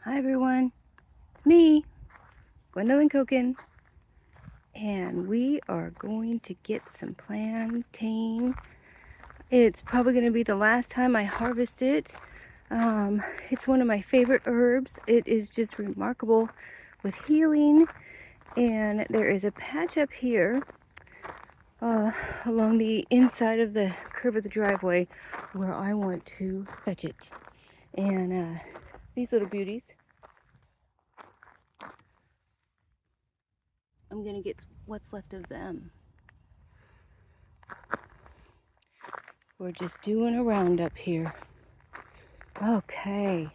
Hi everyone, it's me, Gwendolyn Cokin, and we are going to get some plantain. It's probably going to be the last time I harvest it. It's one of my favorite herbs. It is just remarkable with healing, and there is a patch up here along the inside of the curve of the driveway where I want to fetch it. And these little beauties, I'm going to get what's left of them. We're just doing a roundup here. Okay.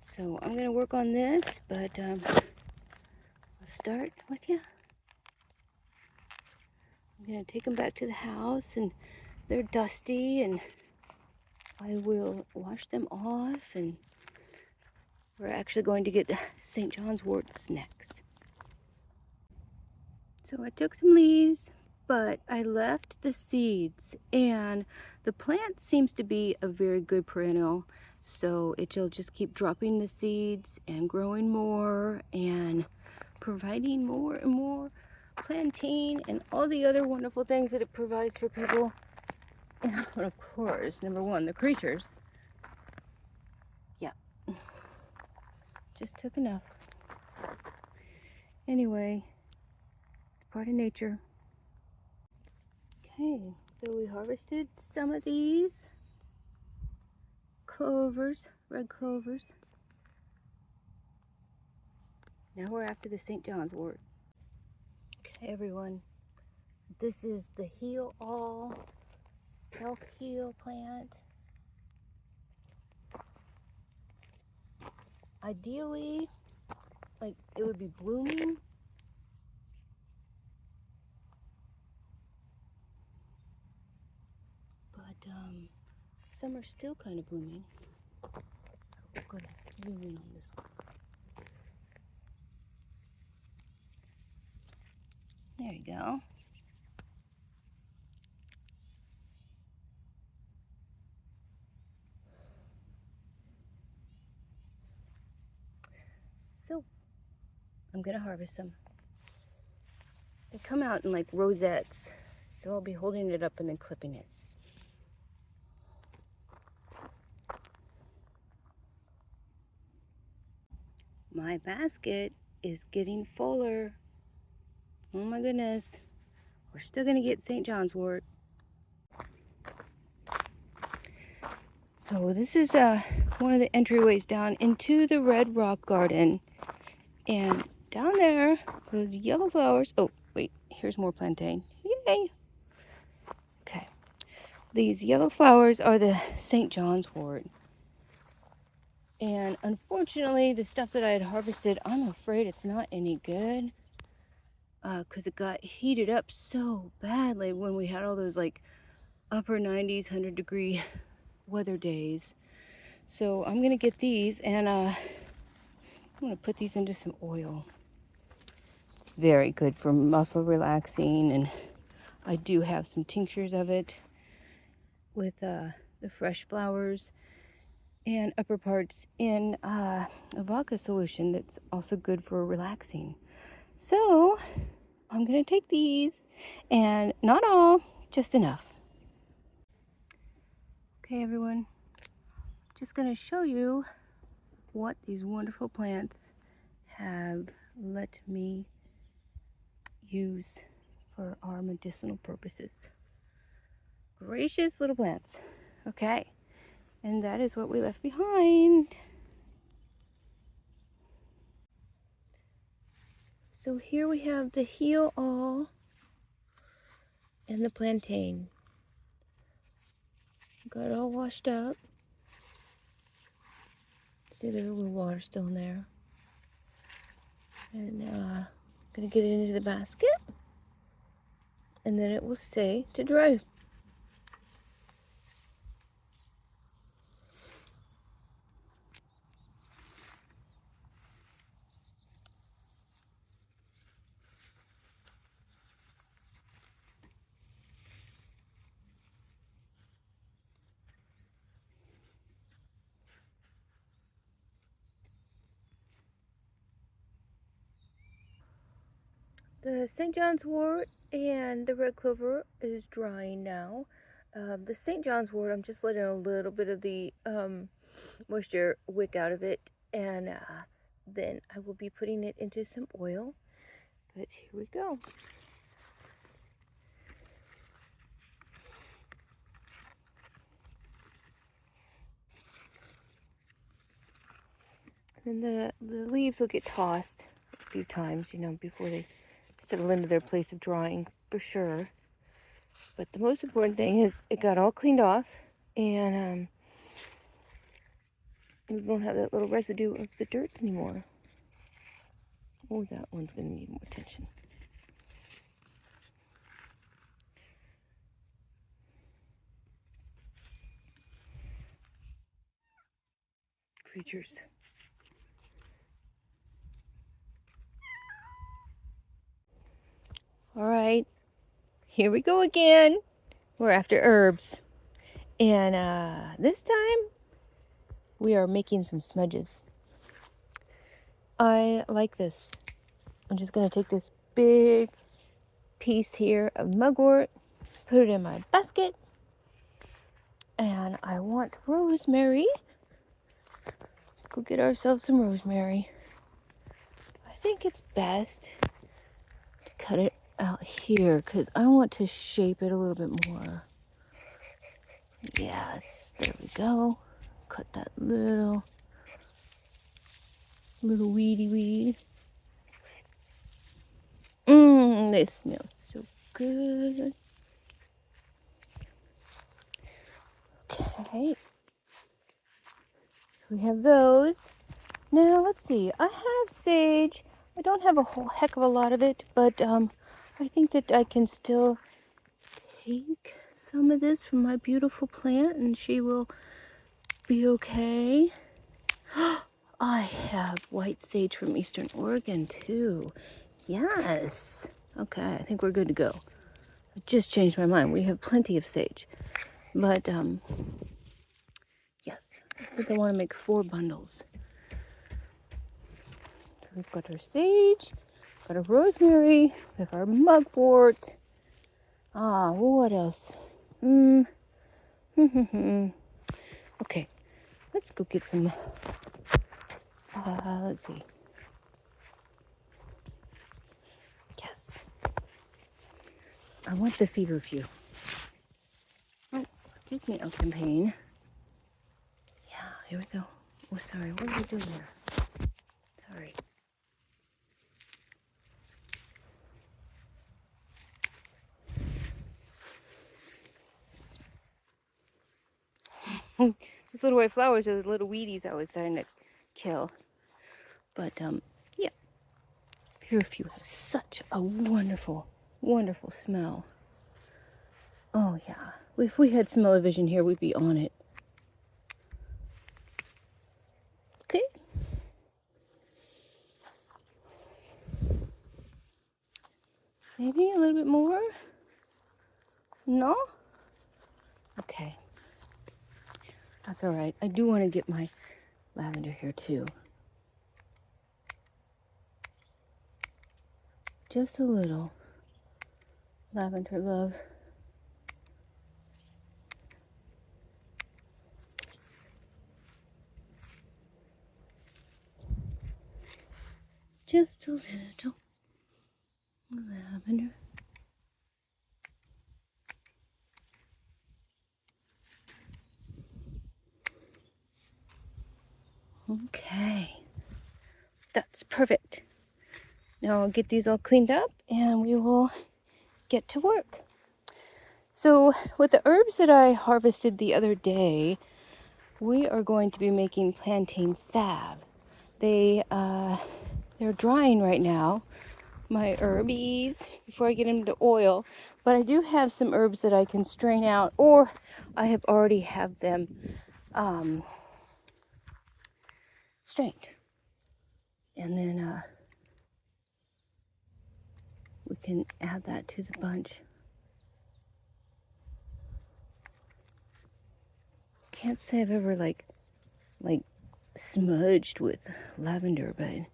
So I'm going to work on this, but I'll start with you. I'm going to take them back to the house, and they're dusty, and I will wash them off, and we're actually going to get the St. John's worts next. So I took some leaves, but I left the seeds, and the plant seems to be a very good perennial, so it'll just keep dropping the seeds and growing more and providing more and more plantain and all the other wonderful things that it provides for people. And of course, number one, the creatures. Yeah, just took enough. Anyway, it's part of nature. Okay, so we harvested some of these clovers, red clovers. Now we're after the St. John's wort. Okay, everyone, this is the Heal All self-heal plant. Ideally, like, it would be blooming, but some are still kind of blooming. I'm going to zoom in on this one. There you go. So I'm gonna harvest them. They come out in like rosettes, so I'll be holding it up and then clipping it. My basket is getting fuller. Oh my goodness. We're still gonna get St. John's wort. So this is one of the entryways down into the Red Rock Garden. And down there, those yellow flowers. Oh, wait, here's more plantain. Yay! Okay. These yellow flowers are the St. John's wort. And unfortunately, the stuff that I had harvested, I'm afraid it's not any good. Because it got heated up so badly when we had all those like upper 90s, 100-degree weather days. So I'm going to get these, and I'm going to put these into some oil. It's very good for muscle relaxing, and I do have some tinctures of it with the fresh flowers and upper parts in a vodka solution that's also good for relaxing. So I'm going to take these, and not all, just enough. Okay, everyone, just going to show you what these wonderful plants have let me use for our medicinal purposes. Gracious little plants. Okay, and that is what we left behind. So here we have the Heal All and the Plantain. Got it all washed up. See, there's a little water still in there. And gonna get it into the basket, and then it will stay to dry. The St. John's wort and the red clover is drying now. The St. John's wort, I'm just letting a little bit of the moisture wick out of it, and then I will be putting it into some oil. But here we go. And the leaves will get tossed a few times, you know, before they settle into their place of drying, for sure. But the most important thing is it got all cleaned off, and we don't have that little residue of the dirt anymore. Oh, that one's going to need more attention. Creatures. All right, here we go again. We're after herbs. And this time we are making some smudges. I like this. I'm just going to take this big piece here of mugwort, put it in my basket, and I want rosemary. Let's go get ourselves some rosemary. I think it's best to cut it out here because I want to shape it a little bit more. Yes, there we go. Cut that little weedy weed. They smell so good. Okay. We have those. Now, let's see. I have sage. I don't have a whole heck of a lot of it, but I think that I can still take some of this from my beautiful plant and she will be okay. I have white sage from Eastern Oregon too. Yes. Okay, I think we're good to go. I just changed my mind. We have plenty of sage. But yes, I think I want to make 4 bundles. So we've got our sage, got our rosemary, we have our mugwort. What else? Okay, let's go get some, let's see. Yes. I want the feverfew. Oh, excuse me, campaign. Yeah, here we go. Oh, sorry, what are we doing here? Sorry. These little white flowers are the little weedies I was trying to kill. But, yeah. Feverfew has such a wonderful, wonderful smell. Oh, yeah. If we had smell-o-vision here, we'd be on it. Okay. Maybe a little bit more? No? Okay. That's all right. I do want to get my lavender here, too. Just a little. Lavender love. Just a little lavender. Okay. That's perfect. Now I'll get these all cleaned up and we will get to work. So with the herbs that I harvested the other day, we are going to be making plantain salve. They're drying right now, my herbies, before I get them to oil. But I do have some herbs that I can strain out, or I have already have them strained. And then we can add that to the bunch. Can't say I've ever like smudged with lavender, but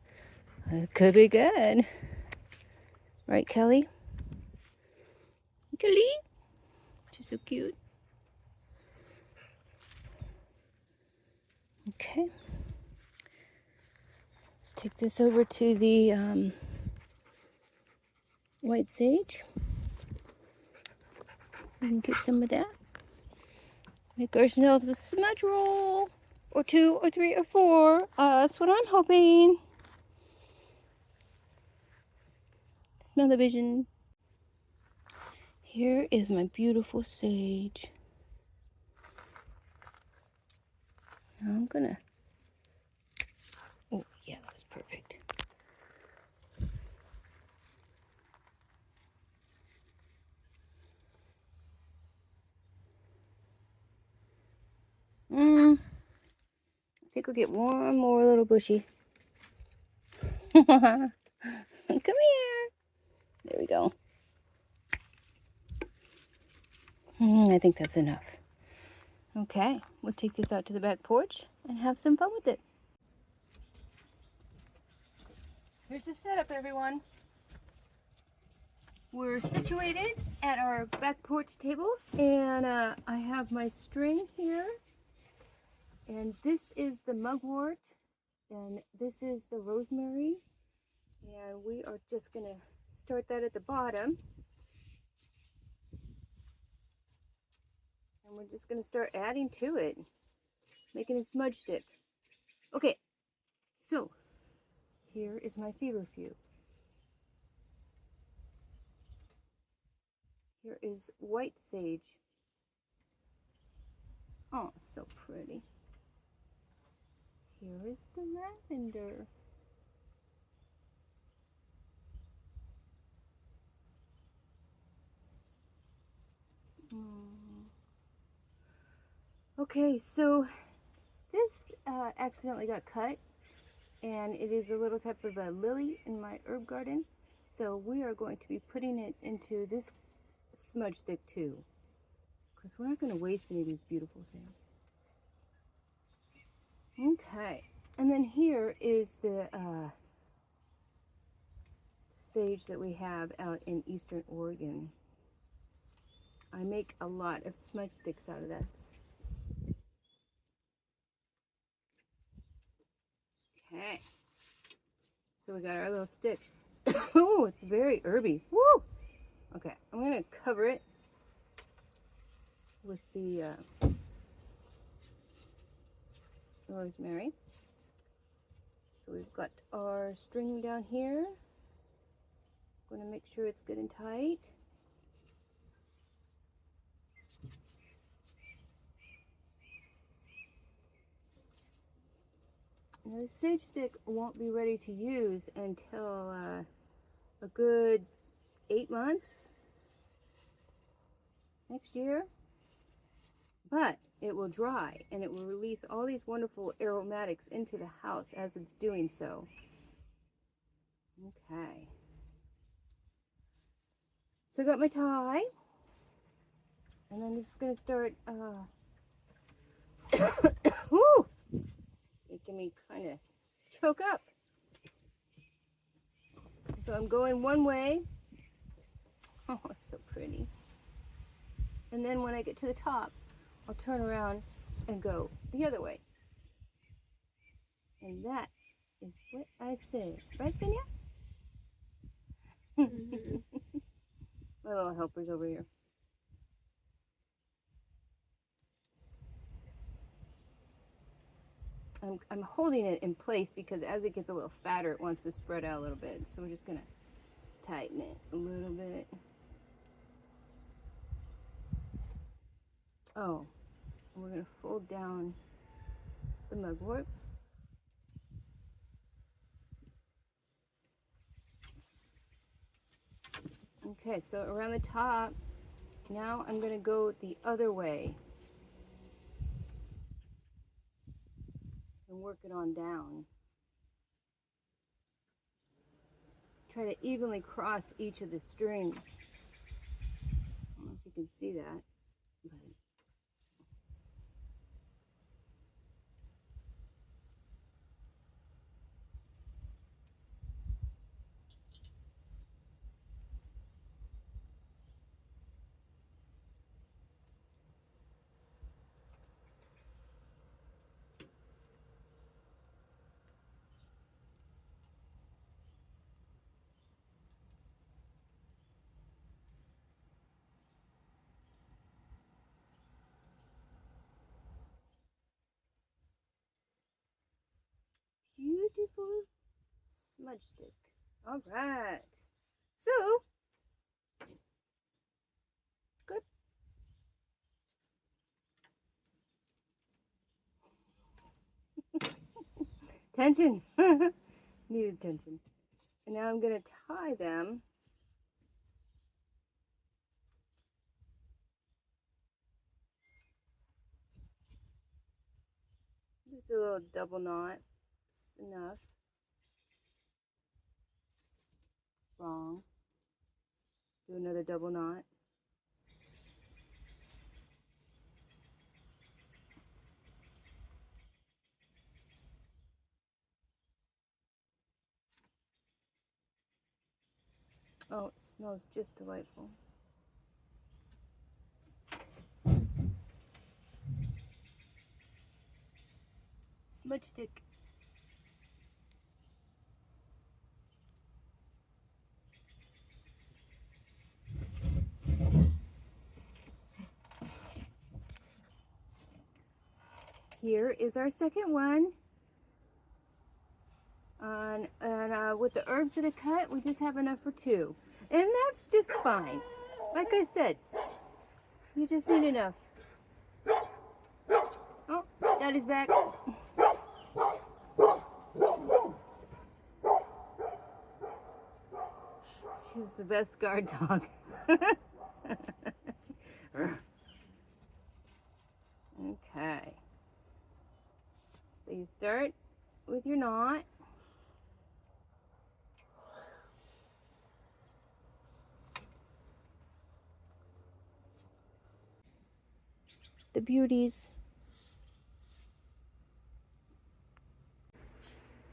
it could be good. Right, Kelly? Kelly? She's so cute. Okay. Let's take this over to the white sage. We can get some of that. Make ourselves a smudge roll. Or 2 or 3 or 4. That's what I'm hoping. Smell the vision. Here is my beautiful sage. Now I'm gonna... Oh, yeah, that was perfect. I think we'll get one more little bushy. Come here. There we go. I think that's enough. Okay, we'll take this out to the back porch and have some fun with it. Here's the setup, everyone. We're situated at our back porch table, and I have my string here, and this is the mugwort, and this is the rosemary, and we are just gonna start that at the bottom, and we're just gonna start adding to it, making a smudge stick. Okay, so here is my feverfew. Here is white sage. Oh, so pretty. Here is the lavender. Okay, so this accidentally got cut, and it is a little type of a lily in my herb garden. So we are going to be putting it into this smudge stick too, because we're not going to waste any of these beautiful things. Okay, and then here is the sage that we have out in eastern Oregon. I make a lot of smudge sticks out of this. Okay, so we got our little stick. Oh, it's very herby. Woo! Okay, I'm going to cover it with the rosemary. So we've got our string down here. Going to make sure it's good and tight. Now the sage stick won't be ready to use until a good 8 months next year, but it will dry and it will release all these wonderful aromatics into the house as it's doing so. Okay. So I got my tie, and I'm just going to start whoo, making me kind of choke up. So I'm going one way. Oh, it's so pretty. And then when I get to the top, I'll turn around and go the other way. And that is what I said. Right, Sonia? My little helper's over here. I'm holding it in place because as it gets a little fatter, it wants to spread out a little bit. So we're just going to tighten it a little bit. Oh, and we're going to fold down the mugwort. Okay, so around the top, now I'm going to go the other way and work it on down. Try to evenly cross each of the strings. I don't know if you can see that. But smudge stick. All right. So, good. Tension. Needed tension. And now I'm going to tie them. Just a little double knot. It's enough. Wrong. Do another double knot. Oh, it smells just delightful. Smudge stick. Here is our second one. And with the herbs that I cut, we just have enough for 2. And that's just fine. Like I said, you just need enough. Oh, Daddy's back. She's the best guard dog. Okay. So you start with your knot. The beauties.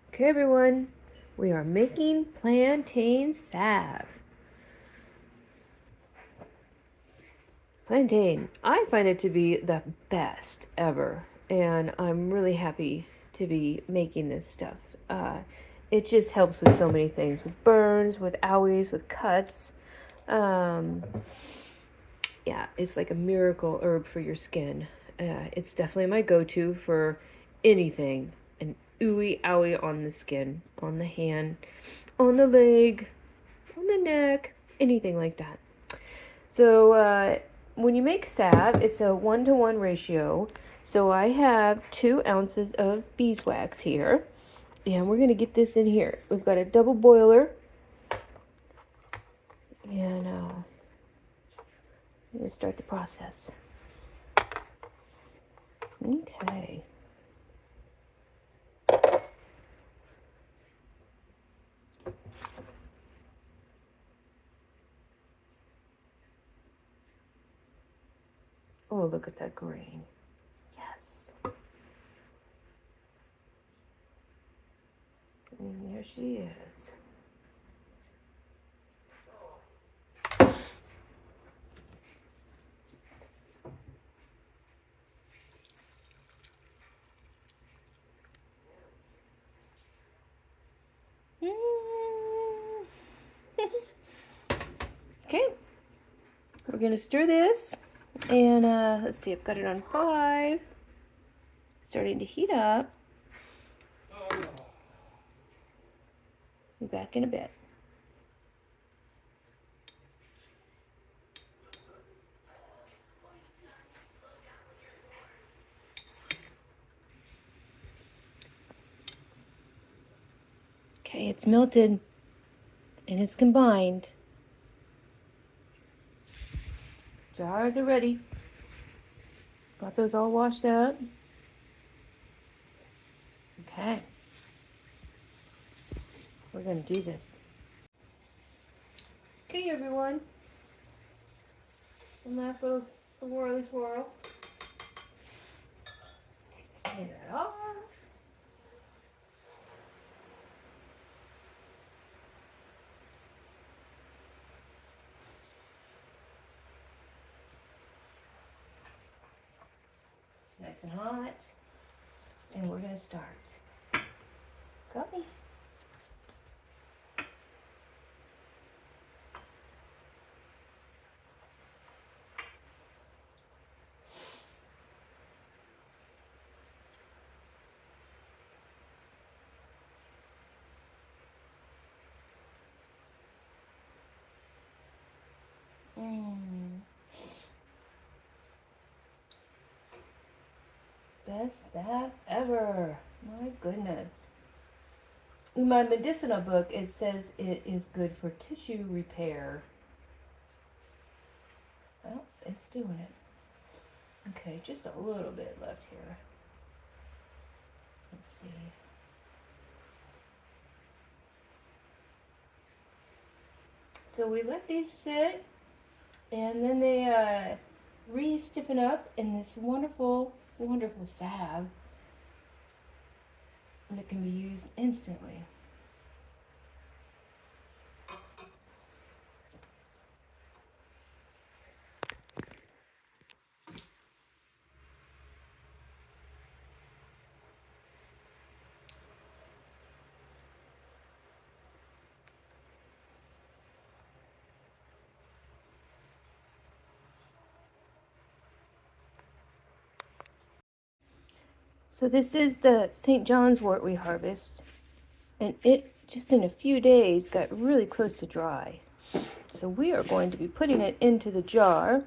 Okay, everyone, we are making plantain salve. Plantain, I find it to be the best ever, and I'm really happy to be making this stuff. It just helps with so many things, with burns, with owies, with cuts. Yeah, it's like a miracle herb for your skin. It's definitely my go-to for anything. An ooey owie on the skin, on the hand, on the leg, on the neck, anything like that. So when you make salve, it's a 1-to-1 ratio. So I have 2 ounces of beeswax here. And we're going to get this in here. We've got a double boiler. And I'm going to start the process. Okay. Oh, look at that green. Yes. And there she is. Okay. We're going to stir this. And let's see, I've got it on 5. Starting to heat up. Be back in a bit. Okay, it's melted and it's combined. Jars are ready. Got those all washed up. Okay. We're going to do this. Okay, everyone. One last little swirl. Clean that off. Nice and hot. And we're going to start. Copy. best salve ever. My goodness. In my medicinal book, it says it is good for tissue repair. Well, it's doing it. Okay, just a little bit left here. Let's see. So we let these sit, and then they re-stiffen up in this wonderful, wonderful salve. And it can be used instantly. So this is the St. John's wort we harvest, and it just in a few days got really close to dry. So we are going to be putting it into the jar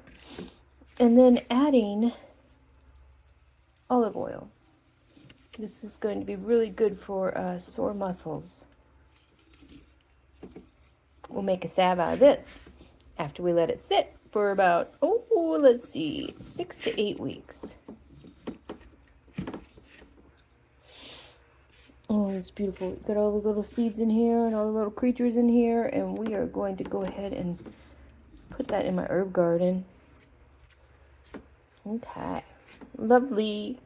and then adding olive oil. This is going to be really good for sore muscles. We'll make a salve out of this after we let it sit for about, let's see, 6 to 8 weeks. Oh, it's beautiful. Got all the little seeds in here and all the little creatures in here, and we are going to go ahead and put that in my herb garden. Okay, lovely.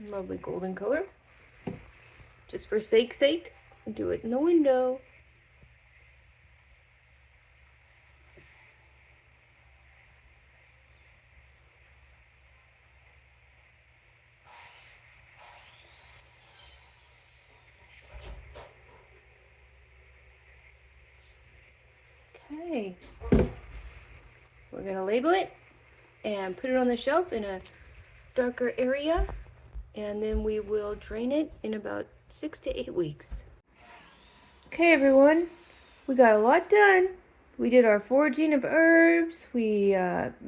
Lovely golden color. Just for sake's sake, do it in the window. Okay, we're gonna label it and put it on the shelf in a darker area, and then we will drain it in about 6 to 8 weeks. Okay everyone, we got a lot done. We did our foraging of herbs, we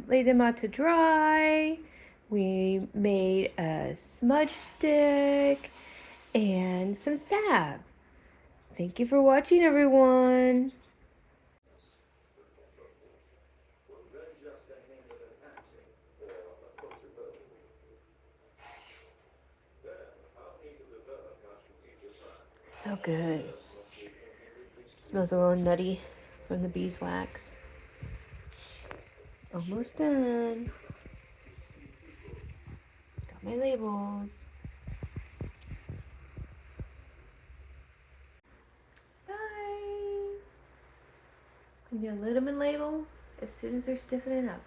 laid them out to dry, we made a smudge stick, and some salve. Thank you for watching everyone. So good. Smells a little nutty from the beeswax. Almost done. Got my labels. Bye. I'm gonna let them in label as soon as they're stiffening up.